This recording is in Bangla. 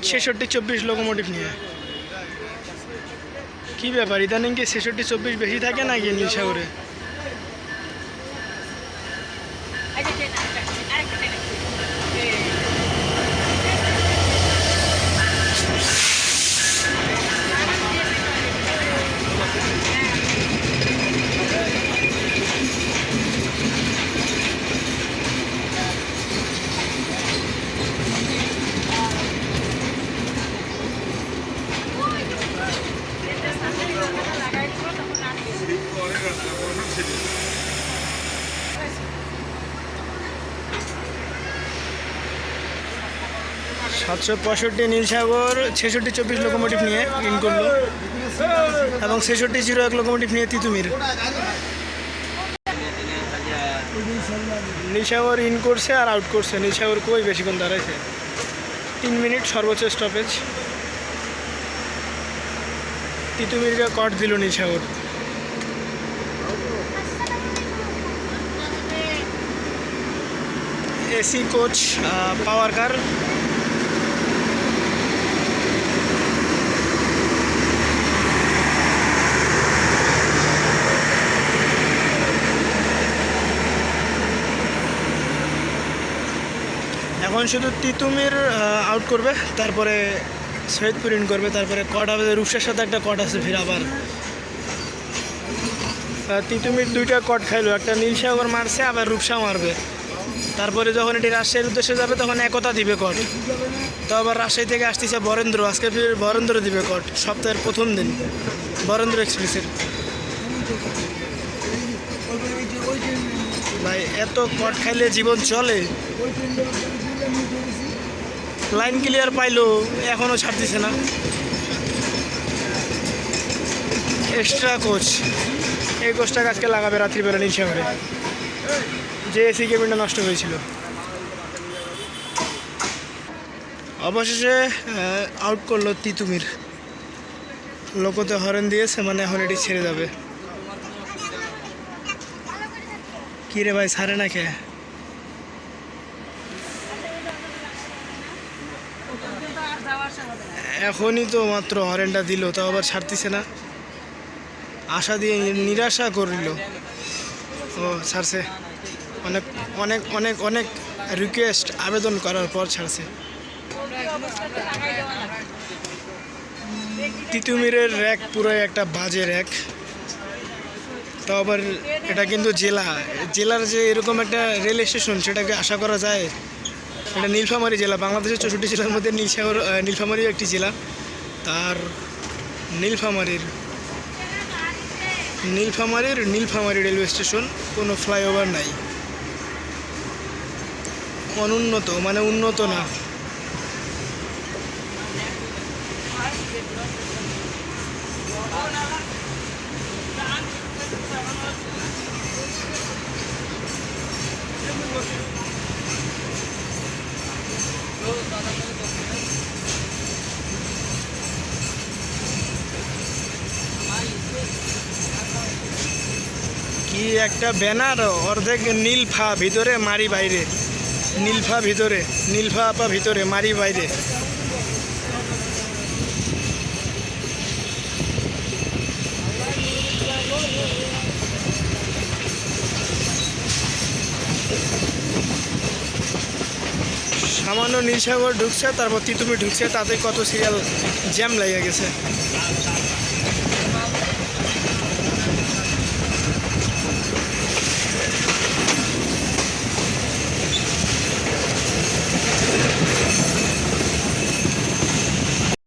66-24 লোকোমোটিভ নিয়ে। কি ব্যাপার, ইদানিং কি 66-24 বেশি থাকে নাকি নীলসাগরে? সাতশো 65 নীলসাগর 66-24 লোকোমোটিভ নিয়ে ইন করলো এবং 66-01 লোকোমোটিভ নিয়ে তিতুমির। নীলসাগর ইন করছে আর আউট করছে। নীলসাগর কই বেশিক্ষণ দাঁড়াইছে, 3 মিনিট সর্বোচ্চ স্টপেজ। তিতুমিরকে কট দিল নীলসাগর। এসি কোচ পাওয়ার কার। এখন শুধু তিতুমির আউট করবে, তারপরে সৈয়দপুর ইন করবে, তারপরে কট হবে রূপসার সাথে একটা কট আছে ফির আবার। তিতুমির 2টা কট খাইলো, একটা নীলসাগর মারছে আবার রূপসা মারবে। তারপরে যখন এটি রাজশাহীর উদ্দেশ্যে যাবে তখন একতা দিবে কট। তো আবার রাজশাহী থেকে আসতেছে বরেন্দ্র, আজকে ফির বরেন্দ্র দিবে কট। সপ্তাহের প্রথম দিন বরেন্দ্র এক্সপ্রেসের। ভাই এত কট খাইলে জীবন চলে? লাইন ক্লিয়ার পাইলো, এখনও ছাড়তেছে না। এক্সট্রা কোচ, এই কোচটাকে আজকে লাগাবে রাত্রিবেলা নীলসাগরে, যে এসি কেবিনটা নষ্ট হয়েছিল। অবশেষে আউট করলো তিতুমির। লোকতে হরেন দিয়েছে, মানে এখন এটি ছেড়ে যাবে। কি রে ভাই, ছাড়ে না কে? এখনই তো মাত্র হরেনটা দিল, তাও আবার ছাড়তেছে না। আশা দিয়ে নিরাশা করিল। ও ছাড়ছে, অনেক অনেক অনেক অনেক রিকোয়েস্ট আবেদন করার পর ছাড়ছে। তিতুমিরের র্যাক পুরো একটা বাজে র্যাক। তাও আবার এটা কিন্তু জেলার যে এরকম একটা রেল স্টেশন, সেটাকে আশা করা যায়? এটা নীলফামারী জেলা, বাংলাদেশের 64 জেলার মধ্যে নীলফামারীও একটি জেলা। তার নীলফামারী রেলওয়ে স্টেশন, কোনো ফ্লাইওভার নাই, অনুন্নত, মানে উন্নত না। কি একটা ব্যানার, অর্ধেক নীলফা ভিতরে মারি বাইরে, নীলফা ভিতরে, নীলফা আপা ভিতরে মারি বাইরে। সামান্য নীলসাগর ঢুকছে, তারপর তিতুমির ঢুকছে, তাতে কত সিরিয়াল জ্যাম লেগে গেছে।